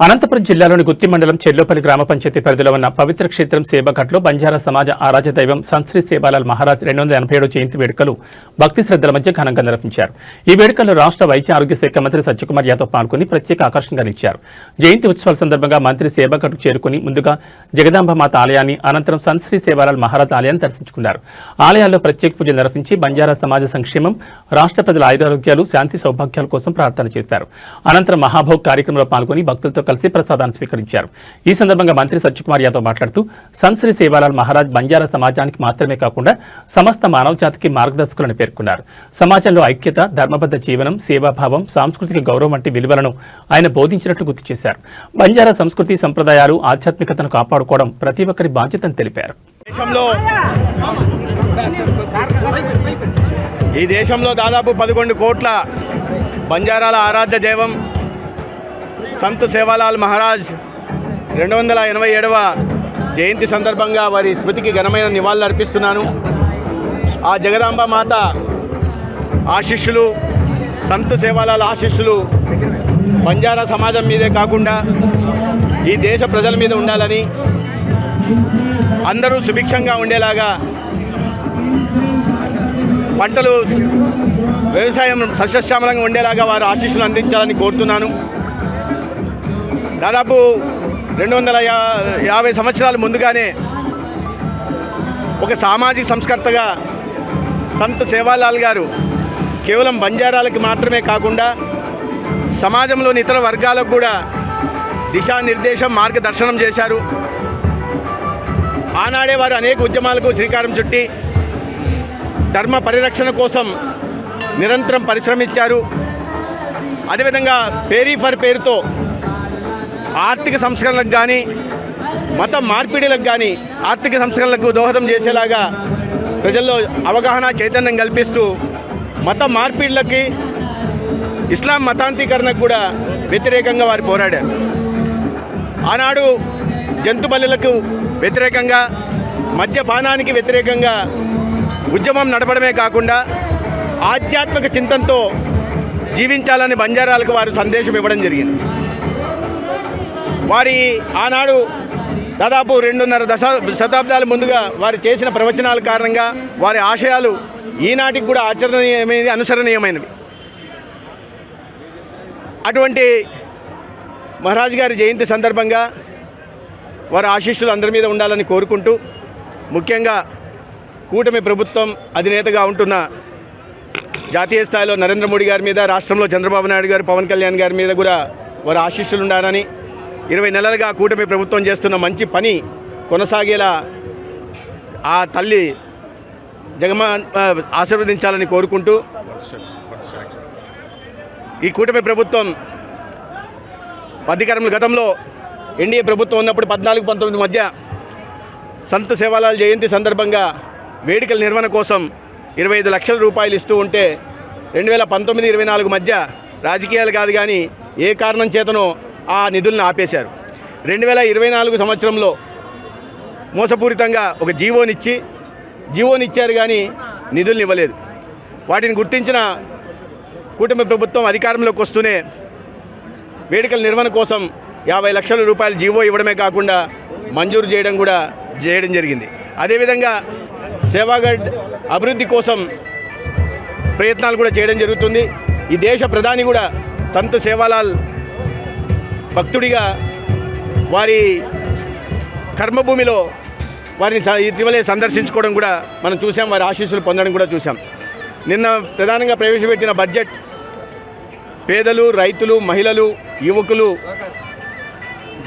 అనంతపురం జిల్లాలోని గుత్తి మండలం చెర్లోపల్లి గ్రామ పంచాయతీ పరిధిలో ఉన్న పవిత్ర క్షేత్రం సేవఘట్లో బంజారా సమాజ ఆరాధ్య దైవం సంత్ శ్రీ సేవాలాల్ మహారాజ్ 287 జయంతి వేడుకలు భక్తి శ్రద్ధల మధ్య ఘనంగా నిర్వహించారు. ఈ వేడుకల్లో రాష్ట్ర వైద్య ఆరోగ్య శాఖ మంత్రి సత్యకుమార్ యాదవ్ పాల్గొని ప్రత్యేక ఆకర్షణగా నిలిచారు. జయంతి ఉత్సవాల సందర్భంగా మంత్రి సేవఘట్కు చేరుకుని ముందుగా జగదాంబ మాత ఆలయాన్ని, అనంతరం సంత్ శ్రీ సేవాలాల్ మహారాజ్ ఆలయాన్ని దర్శించుకున్నారు. ఆలయాల్లో ప్రత్యేక పూజలు నిర్వహించి బంజారా సమాజ సంక్షేమం, రాష్ట్ర ప్రజల ఆయురారోగ్యాలు, శాంతి సౌభాగ్యాల కోసం ప్రార్థన చేశారు. అనంతరం మహాభోగ్ కార్యక్రమంలో పాల్గొని భక్తులతో కలిసి ప్రసాదాన్ని స్వీకరించారు. ఈ సందర్భంగా మంత్రి సత్యకుమార్ యాదవ్ మాట్లాడుతూ సంత్ శ్రీ సేవాలాల్ మహారాజ్ బంజారా సమాజానికి మాత్రమే కాకుండా సమస్త మానవ జాతికి మార్గదర్శకులని పేర్కొన్నారు. సమాజంలో ఐక్యత, ధర్మబద్ధ జీవనం, సేవాభావం, సాంస్కృతిక గౌరవం వంటి విలువలను ఆయన బోధించినట్లు గుర్తు చేశారు. బంజారా సంస్కృతి, సంప్రదాయాలు, ఆధ్యాత్మికతను కాపాడుకోవడం ప్రతి ఒక్కరి బాధ్యతని తెలిపారు. ఈ దేశంలో దాదాపు 11 కోట్ల బంజారాల ఆరాధ్య దైవం సంత్ సేవాలాల్ మహారాజ్ 287వ జయంతి సందర్భంగా వారి స్మృతికి ఘనమైన నివాళులు అర్పిస్తున్నాను. ఆ జగదాంబ మాత ఆశీస్సులు, సంత్ సేవాలాల్ ఆశీస్సులు బంజారా సమాజం మీదే కాకుండా ఈ దేశ ప్రజల మీద ఉండాలని, అందరూ సుభిక్షంగా ఉండేలాగా, పంటలు, వ్యవసాయం సస్యశ్యామలంగా ఉండేలాగా వారు ఆశీస్సులు అందించాలని కోరుతున్నాను. దాదాపు 250 సంవత్సరాల ముందుగానే ఒక సామాజిక సంస్కర్తగా సంత్ సేవాలాల్ గారు కేవలం బంజారాలకి మాత్రమే కాకుండా సమాజంలోని ఇతర వర్గాలకు కూడా దిశానిర్దేశం, మార్గదర్శనం చేశారు. ఆనాడే వారు అనేక ఉద్యమాలకు శ్రీకారం చుట్టి ధర్మ పరిరక్షణ కోసం నిరంతరం పరిశ్రమించారు. అదేవిధంగా పేరీ ఫర్ పేరుతో ఆర్థిక సంస్కరణలకు కానీ, మత మార్పిడిలకు కానీ, ఆర్థిక సంస్కరణలకు దోహదం చేసేలాగా ప్రజల్లో అవగాహన, చైతన్యం కల్పిస్తూ మత మార్పిడులకి, ఇస్లాం మతాంతీకరణకు కూడా వ్యతిరేకంగా వారు పోరాడారు. ఆనాడు జంతు బలులకు వ్యతిరేకంగా, మద్యపానానికి వ్యతిరేకంగా ఉద్యమం నడపడమే కాకుండా ఆధ్యాత్మిక చింతనతో జీవించాలని బంజారాలకు వారు సందేశం ఇవ్వడం జరిగింది. వారి ఆనాడు దాదాపు 2.5 శతాబ్దాల ముందుగా వారు చేసిన ప్రవచనాల కారణంగా వారి ఆశయాలు ఈనాటికి కూడా ఆచరణీయమైనవి, అనుసరణీయమైనవి. అటువంటి మహారాజ్ గారి జయంతి సందర్భంగా వారి ఆశీస్సులు అందరి మీద ఉండాలని కోరుకుంటూ, ముఖ్యంగా కూటమి ప్రభుత్వం అధినేతగా ఉంటున్న జాతీయ స్థాయిలో నరేంద్ర మోడీ గారి మీద, రాష్ట్రంలో చంద్రబాబు నాయుడు గారు, పవన్ కళ్యాణ్ గారి మీద కూడా వారి ఆశీస్సులు ఉండాలని, 20 నెలలుగా కూటమి ప్రభుత్వం చేస్తున్న మంచి పని కొనసాగేలా ఆ తల్లి ఆశీర్వదించాలని కోరుకుంటూ, ఈ కూటమి ప్రభుత్వం అధికారంలో గతంలో ఎన్డీఏ ప్రభుత్వం ఉన్నప్పుడు 14-19 మధ్య సంత్ సేవాలాల్ జయంతి సందర్భంగా వేడుకల నిర్వహణ కోసం 25 లక్షల రూపాయలు ఇస్తూ ఉంటే 2019-24 మధ్య రాజకీయాలు కాదు కానీ ఏ కారణం చేతనో ఆ నిధులను ఆపేశారు. 2024 సంవత్సరంలో మోసపూరితంగా ఒక జీవోనిచ్చారు కానీ నిధులను ఇవ్వలేదు. వాటిని గుర్తించిన కూటమి ప్రభుత్వం అధికారంలోకి వస్తూనే వేడుకల నిర్వహణ కోసం 50 లక్షల రూపాయలు జీవో ఇవ్వడమే కాకుండా మంజూరు చేయడం జరిగింది. అదేవిధంగా సేవాగఢ్ అభివృద్ధి కోసం ప్రయత్నాలు కూడా చేయడం జరుగుతుంది. ఈ దేశ ప్రధాని కూడా సంత్ సేవాలాల్ భక్తుడిగా వారి కర్మభూమిలో వారిని ఇటీవలే సందర్శించుకోవడం కూడా మనం చూసాం, వారి ఆశీస్సులు పొందడం కూడా చూసాం. నిన్న ప్రధానంగా ప్రవేశపెట్టిన బడ్జెట్ పేదలు, రైతులు, మహిళలు, యువకులు,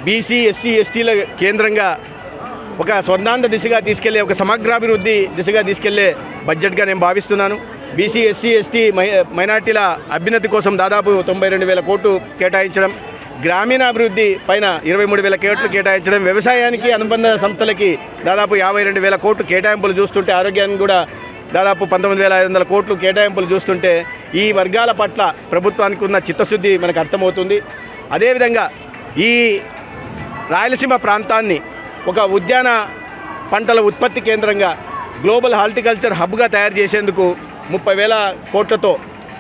బీసీ, ఎస్సీ, ఎస్టీల కేంద్రంగా ఒక స్వర్ణాంధ్ర దిశగా తీసుకెళ్లే, ఒక సమగ్రాభివృద్ధి దిశగా తీసుకెళ్లే బడ్జెట్గా నేను భావిస్తున్నాను. బీసీ, ఎస్సీ, ఎస్టీ, మైనార్టీల అభ్యున్నతి కోసం దాదాపు 92,000 కోట్లు కేటాయించడం, గ్రామీణాభివృద్ధి పైన 23,000 కోట్లు కేటాయించడం, వ్యవసాయానికి అనుబంధ సంస్థలకి దాదాపు 52,000 కోట్లు కేటాయింపులు చూస్తుంటే, ఆరోగ్యానికి కూడా దాదాపు 19,500 కోట్లు కేటాయింపులు చూస్తుంటే ఈ వర్గాల పట్ల ప్రభుత్వానికి ఉన్న చిత్తశుద్ధి మనకు అర్థమవుతుంది. అదేవిధంగా ఈ రాయలసీమ ప్రాంతాన్ని ఒక ఉద్యాన పంటల ఉత్పత్తి కేంద్రంగా, గ్లోబల్ హార్టికల్చర్ హబ్గా తయారు చేసేందుకు 30,000 కోట్లతో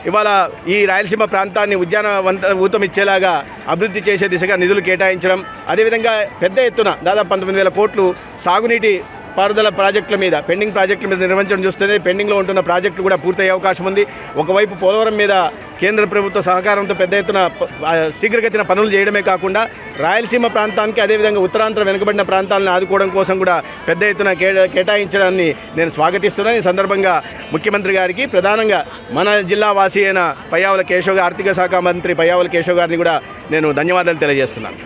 ఇవాళ ఈ రాయలసీమ ప్రాంతాన్ని ఉద్యానవంతం ఇచ్చేలాగా అభివృద్ధి చేసే దిశగా నిధులు కేటాయించడం, అదేవిధంగా పెద్ద ఎత్తున దాదాపు 19,000 కోట్లు సాగునీటి పారుదల ప్రాజెక్టుల మీద, పెండింగ్ ప్రాజెక్టుల మీద నిర్వహించడం చూస్తేనే పెండింగ్లో ఉంటున్న ప్రాజెక్టులు కూడా పూర్తయ్యే అవకాశం ఉంది. ఒకవైపు పోలవరం మీద కేంద్ర ప్రభుత్వ సహకారంతో పెద్ద ఎత్తున శీఘ్రగతిన పనులు చేయడమే కాకుండా రాయలసీమ ప్రాంతానికి, అదేవిధంగా ఉత్తరాంధ్ర వెనుకబడిన ప్రాంతాలను ఆదుకోవడం కోసం కూడా పెద్ద ఎత్తున కేటాయించడాన్ని నేను స్వాగతిస్తున్నాను. ఈ సందర్భంగా ముఖ్యమంత్రి గారికి, ప్రధానంగా మన జిల్లా వాసి అయిన పయ్యావుల కేశవ్, ఆర్థిక శాఖ మంత్రి పయ్యావుల కేశవ్ గారిని కూడా నేను ధన్యవాదాలు తెలియజేస్తున్నాను.